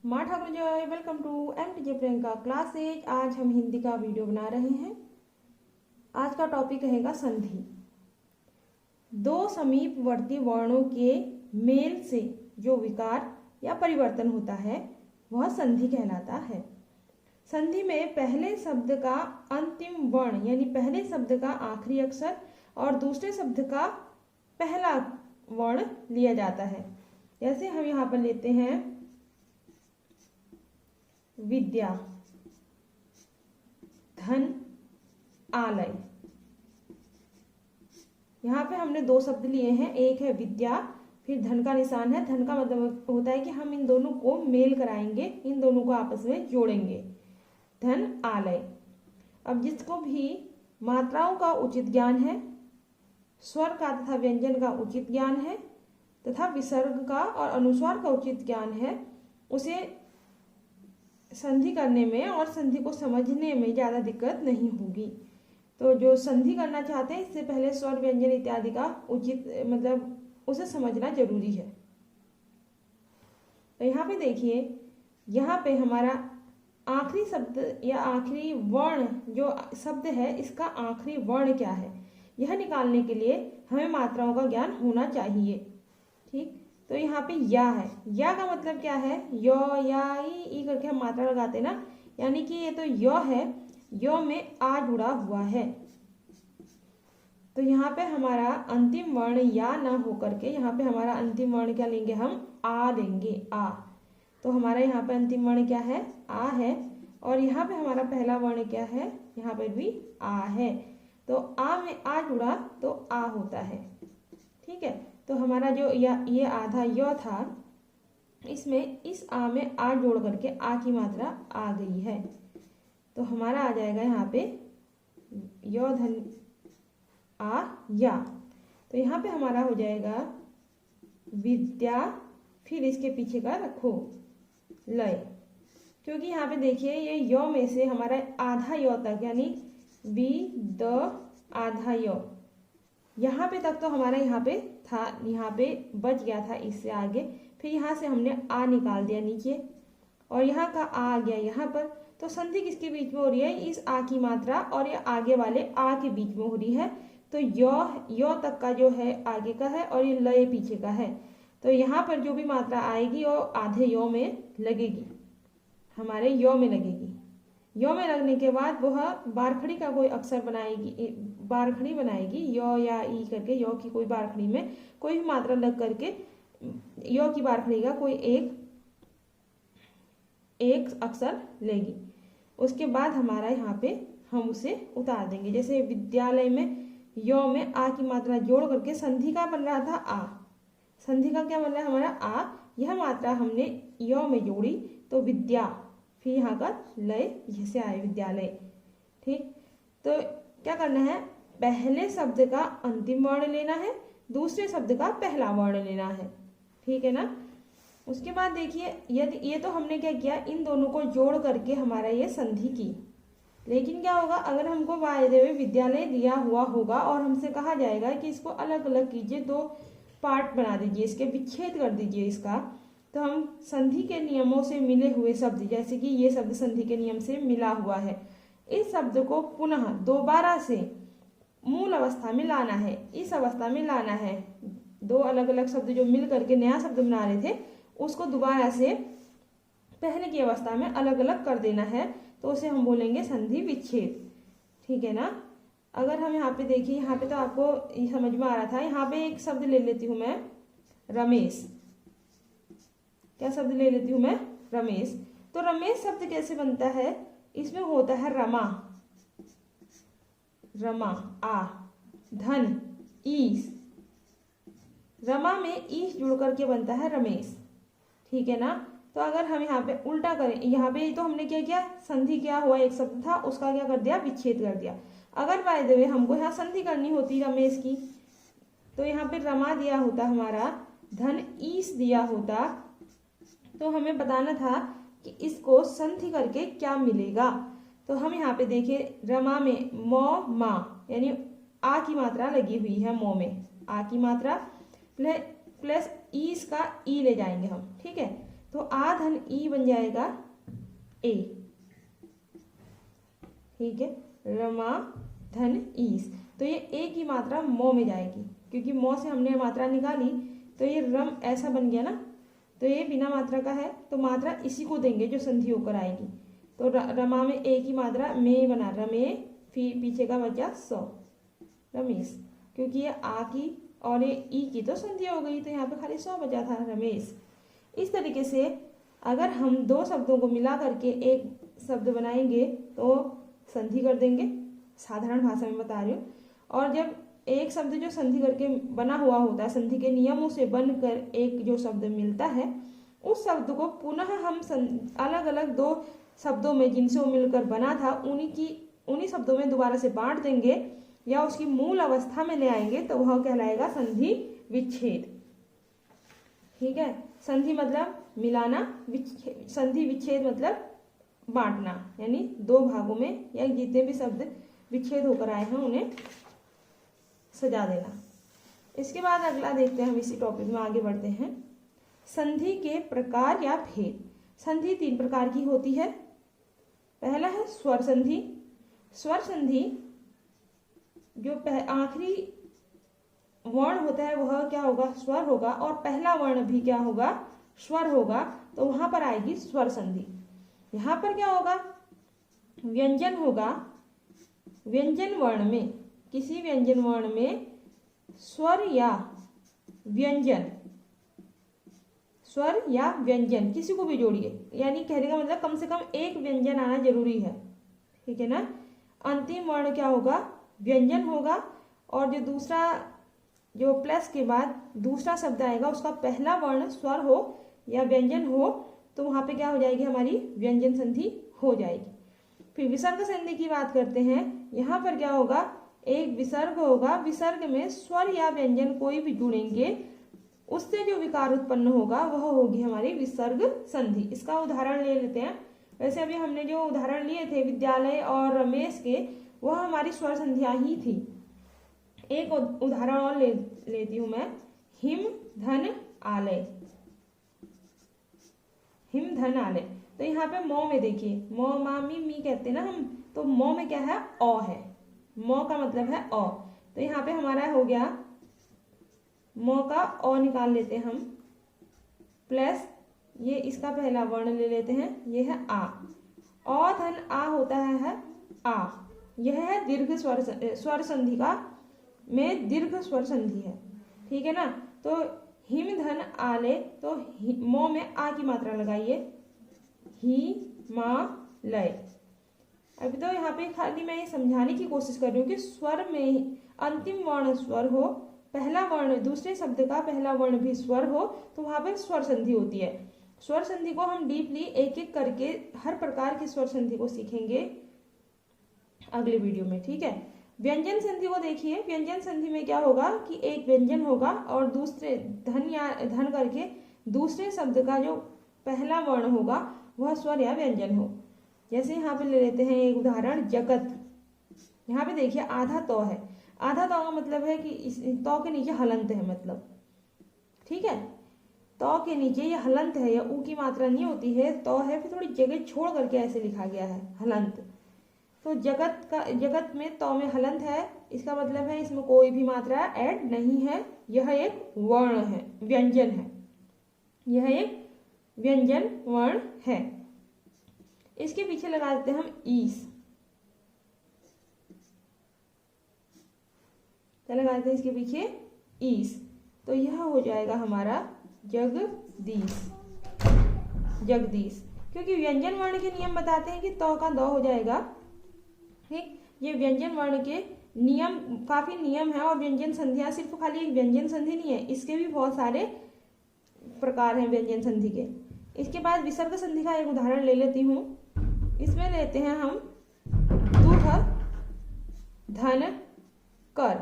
माँ ठाकुर जय, welcome to MTJ Priyanka classes. आज हम हिंदी का वीडियो बना रहे हैं। आज का टॉपिक रहेगा संधि। दो समीपवर्ती वर्णों के मेल से जो विकार या परिवर्तन होता है वह संधि कहलाता है। संधि में पहले शब्द का अंतिम वर्ण यानी पहले शब्द का आखिरी अक्षर और दूसरे शब्द का पहला वर्ण लिया जाता है। जैसे हम यहाँ पर लेते हैं विद्या, धन, आलय। यहाँ पे हमने दो शब्द लिए हैं, एक है विद्या, फिर धन का निशान है। धन का मतलब होता है कि हम इन दोनों को मेल कराएंगे, इन दोनों को आपस में जोड़ेंगे, धन, आलय। अब जिसको भी मात्राओं का उचित ज्ञान है, स्वर का तथा व्यंजन का उचित ज्ञान है तथा विसर्ग का और अनुस्वार का उचित ज्ञान है, उसे संधि करने में और संधि को समझने में ज़्यादा दिक्कत नहीं होगी। तो जो संधि करना चाहते हैं इससे पहले स्वर व्यंजन इत्यादि का उचित मतलब उसे समझना जरूरी है। तो यहाँ पे देखिए, यहाँ पे हमारा आखिरी शब्द या आखिरी वर्ण जो शब्द है इसका आखिरी वर्ण क्या है यह निकालने के लिए हमें मात्राओं का ज्ञान होना चाहिए। ठीक, तो यहाँ पे या है। या का मतलब क्या है? यो, या, ई करके हम मात्रा लगाते हैं ना, यानी कि ये तो यो है, यो में आ जुड़ा हुआ है। तो यहाँ पे हमारा अंतिम वर्ण या ना होकर के यहाँ पे हमारा अंतिम वर्ण क्या लेंगे? हम आ लेंगे, आ। तो हमारा यहाँ पे अंतिम वर्ण क्या है? आ है। और यहाँ पे हमारा पहला वर्ण क्या है? यहाँ पे भी आ है। तो आ में आ जुड़ा तो आ होता है। ठीक है, तो हमारा जो ये आधा य था, इसमें इस आ में आ जोड़ करके आ की मात्रा आ गई है। तो हमारा आ जाएगा यहाँ पे य धन आ या। तो यहाँ पे हमारा हो जाएगा विद्या, फिर इसके पीछे का रखो लय, क्योंकि यहाँ पे देखिए ये य में से हमारा आधा य तक यानी वि द आधा य, यहाँ पे तक तो हमारा यहाँ पे था, यहाँ पे बच गया था इससे आगे। फिर यहाँ से हमने आ निकाल दिया नीचे और यहाँ का आ गया यहाँ पर। तो संधि किसके बीच में हो रही है? इस आ की मात्रा और ये आगे वाले आ के बीच में हो रही है। तो यो तक का जो है आगे का है और ये लय पीछे का है। तो यहाँ पर जो भी मात्रा आएगी वो आधे यो में लगेगी, हमारे यो में लगेगी। यो में लगने के बाद वह बारखड़ी का कोई अक्षर बनाएगी, बारखड़ी बनाएगी, यो या ई करके यो की कोई बारखड़ी में कोई भी मात्रा लग करके यो की बारखड़ी का कोई एक अक्षर लेगी। उसके बाद हमारा यहाँ पे हम उसे उतार देंगे। जैसे विद्यालय में यो में आ की मात्रा जोड़ करके संधि का बन रहा था आ, संधि का क्या बन रहा है हमारा आ, यह मात्रा हमने यो में जोड़ी तो विद्या, फिर यहाँ का लय जैसे आए विद्यालय। ठीक, तो क्या करना है? पहले शब्द का अंतिम वर्ण लेना है, दूसरे शब्द का पहला वर्ण लेना है। ठीक है ना। उसके बाद देखिए, यदि ये तो हमने क्या किया, इन दोनों को जोड़ करके हमारा ये संधि की। लेकिन क्या होगा अगर हमको वायदे में विद्यालय दिया हुआ होगा और हमसे कहा जाएगा कि इसको अलग अलग कीजिए, दो पार्ट बना दीजिए, इसके विच्छेद कर दीजिए इसका, तो हम संधि के नियमों से मिले हुए शब्द, जैसे कि ये शब्द संधि के नियम से मिला हुआ है, इस शब्द को पुनः दोबारा से मूल अवस्था में लाना है, इस अवस्था में लाना है। दो अलग अलग शब्द जो मिल करके नया शब्द बना रहे थे उसको दोबारा से पहले की अवस्था में अलग अलग कर देना है, तो उसे हम बोलेंगे संधि विच्छेद। ठीक है ना। अगर हम यहाँ पे देखिए, यहाँ पे तो आपको समझ में आ रहा था, यहाँ पे एक शब्द ले लेती हूँ मैं रमेश। क्या शब्द ले लेती हूँ मैं? रमेश। तो रमेश शब्द कैसे बनता है? इसमें होता है रमा, रमा आ, धन ईस, रमा में ईस जुड़ करके बनता है रमेश। ठीक है ना। तो अगर हम यहाँ पे उल्टा करें, यहाँ पे तो हमने क्या किया, संधि क्या हुआ, एक शब्द था उसका क्या कर दिया, विच्छेद कर दिया। अगर बाय द वे हमको यहाँ संधि करनी होती रमेश की, तो यहाँ पे रमा दिया होता हमारा, धन ईस दिया होता, तो हमें बताना था कि इसको संधि करके क्या मिलेगा। तो हम यहाँ पे देखिए, रमा में मो मा यानी आ की मात्रा लगी हुई है, मो में आ की मात्रा प्लस ईस का ई ले जाएंगे हम। ठीक है, तो आ धन ई बन जाएगा ए, ठीक है, रमा धन ईस। तो ये ए की मात्रा मो में जाएगी, क्योंकि मो से हमने मात्रा निकाली, तो ये रम ऐसा बन गया ना, तो ये बिना मात्रा का है, तो मात्रा इसी को देंगे जो संधि होकर आएगी। तो रमा में ए की मात्रा में बना, रमे, फिर पीछे का बचा सौ, रमेश, क्योंकि ये आ की और ये ई की तो संधि हो गई, तो यहाँ पे खाली सौ बचा था, रमेश। इस तरीके से अगर हम दो शब्दों को मिला करके एक शब्द बनाएंगे तो संधि कर देंगे, साधारण भाषा में बता रही हूँ। और जब एक शब्द जो संधि करके बना हुआ होता है, संधि के नियमों से बनकर एक जो शब्द मिलता है, उस शब्द को पुनः हम अलग अलग दो शब्दों में जिनसे वो मिलकर बना था उन्हीं शब्दों में दोबारा से बांट देंगे या उसकी मूल अवस्था में ले आएंगे, तो वह कहलाएगा संधि विच्छेद। ठीक है, संधि मतलब मिलाना, संधि विच्छेद मतलब बांटना, यानी दो भागों में या जितने भी शब्द विच्छेद होकर आए हैं उन्हें सजा देना। इसके बाद अगला देखते हैं, हम इसी टॉपिक में आगे बढ़ते हैं। संधि के प्रकार या भेद। संधि तीन प्रकार की होती है। पहला है स्वर संधि। स्वर संधि जो आखिरी वर्ण होता है वह क्या होगा, स्वर होगा, और पहला वर्ण भी क्या होगा, स्वर होगा, तो वहां पर आएगी स्वर संधि। यहां पर क्या होगा, व्यंजन होगा, व्यंजन वर्ण में, किसी व्यंजन वर्ण में स्वर या व्यंजन, स्वर या व्यंजन किसी को भी जोड़िए, यानी कहने का मतलब कम से कम एक व्यंजन आना जरूरी है, ठीक है ना। अंतिम वर्ण क्या होगा, व्यंजन होगा, और जो दूसरा, जो प्लस के बाद दूसरा शब्द आएगा उसका पहला वर्ण स्वर हो या व्यंजन हो, तो वहां पे क्या हो जाएगी, हमारी व्यंजन संधि हो जाएगी। फिर विसर्ग संधि की बात करते हैं। यहाँ पर क्या होगा, एक विसर्ग होगा, विसर्ग में स्वर या व्यंजन कोई भी जुड़ेंगे, उससे जो विकार उत्पन्न होगा वह होगी हमारी विसर्ग संधि। इसका उदाहरण ले लेते हैं। वैसे अभी हमने जो उदाहरण लिए थे विद्यालय और रमेश के, वह हमारी स्वर संधियां ही थी। एक उदाहरण और लेती हूं मैं, हिम धन आलय, हिम धन आलय। तो यहाँ पे मो में देखिए, मो मा मी मी कहते हैं ना हम, तो मो में क्या है, ओ है, मो का मतलब है ओ, तो यहाँ पे हमारा हो गया मो का ओ निकाल लेते हैं हम, प्लस ये इसका पहला वर्ण ले लेते हैं, ये है आ, ओ धन आ होता है आ, यह है दीर्घ स्वर संधि का में दीर्घ स्वर संधि है, ठीक है ना। तो हिम धन आले, तो मो में आ की मात्रा लगाइए, ही मा लय। अभी तो यहाँ पे खाली मैं ये समझाने की कोशिश कर रही हूँ कि स्वर में अंतिम वर्ण स्वर हो, पहला वर्ण, दूसरे शब्द का पहला वर्ण भी स्वर हो, तो वहां पर स्वर संधि होती है। स्वर संधि को हम डीपली एक एक करके हर प्रकार की स्वर संधि को सीखेंगे अगले वीडियो में, ठीक है। व्यंजन संधि को देखिए। व्यंजन संधि में क्या होगा कि एक व्यंजन होगा और दूसरे धन या धन करके दूसरे शब्द का जो पहला वर्ण होगा वह स्वर या व्यंजन हो। जैसे यहाँ पे ले लेते हैं एक उदाहरण, जगत। यहाँ पे देखिए आधा तो है, आधा तो का मतलब है कि इस तो के नीचे हलंत है, मतलब ठीक है, तो के नीचे ये हलंत है, या ऊ की मात्रा नहीं होती है, तो है, फिर थोड़ी जगह छोड़ करके ऐसे लिखा गया है हलंत। तो जगत का, जगत में तो में हलंत है, इसका मतलब है इसमें कोई भी मात्रा ऐड नहीं है, यह एक वर्ण है, व्यंजन है, यह एक व्यंजन वर्ण है। इसके पीछे लगा देते हैं हम ईस, क्या लगा देते हैं इसके पीछे, ईस, तो यह हो जाएगा हमारा जगदीश, जगदीश, क्योंकि व्यंजन वर्ण के नियम बताते हैं कि तो का दो हो जाएगा, ठीक। ये व्यंजन वर्ण के नियम, काफी नियम है, और व्यंजन संधियां सिर्फ खाली एक व्यंजन संधि नहीं है, इसके भी बहुत सारे प्रकार हैं व्यंजन संधि के। इसके बाद विसर्ग संधि का एक उदाहरण ले लेती हूँ। इसमें लेते हैं हम दुह धन कर,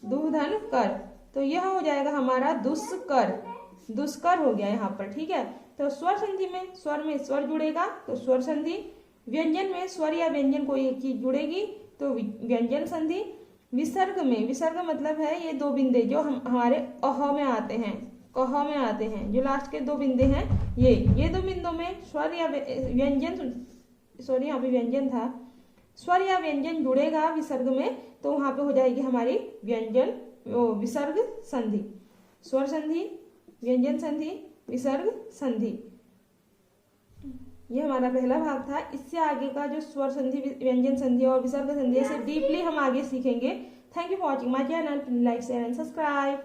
दुह धन कर, तो यह हो जाएगा हमारा दुष्कर, दुष्कर हो गया यहाँ पर, ठीक है। तो स्वर संधि में स्वर में स्वर जुड़ेगा तो स्वर संधि, व्यंजन में स्वर या व्यंजन कोई एक चीज जुड़ेगी तो व्यंजन संधि। विसर्ग में, विसर्ग मतलब है ये दो बिंदे जो हमारे अह में आते हैं, कह में आते हैं। जो लास्ट के 2 बिंदु हैं ये 2 बिंदु में स्वर या व्यंजन, सॉरी यहाँ पे व्यंजन था, स्वर या व्यंजन जुड़ेगा विसर्ग में तो वहां पे हो जाएगी हमारी व्यंजन विसर्ग संधि। स्वर संधि, व्यंजन संधि, विसर्ग संधि। ये हमारा पहला भाग था। इससे आगे का जो स्वर संधि, व्यंजन संधि और विसर्ग संधि से डीपली हम आगे सीखेंगे। Thank you for watching my channel. Like share and subscribe.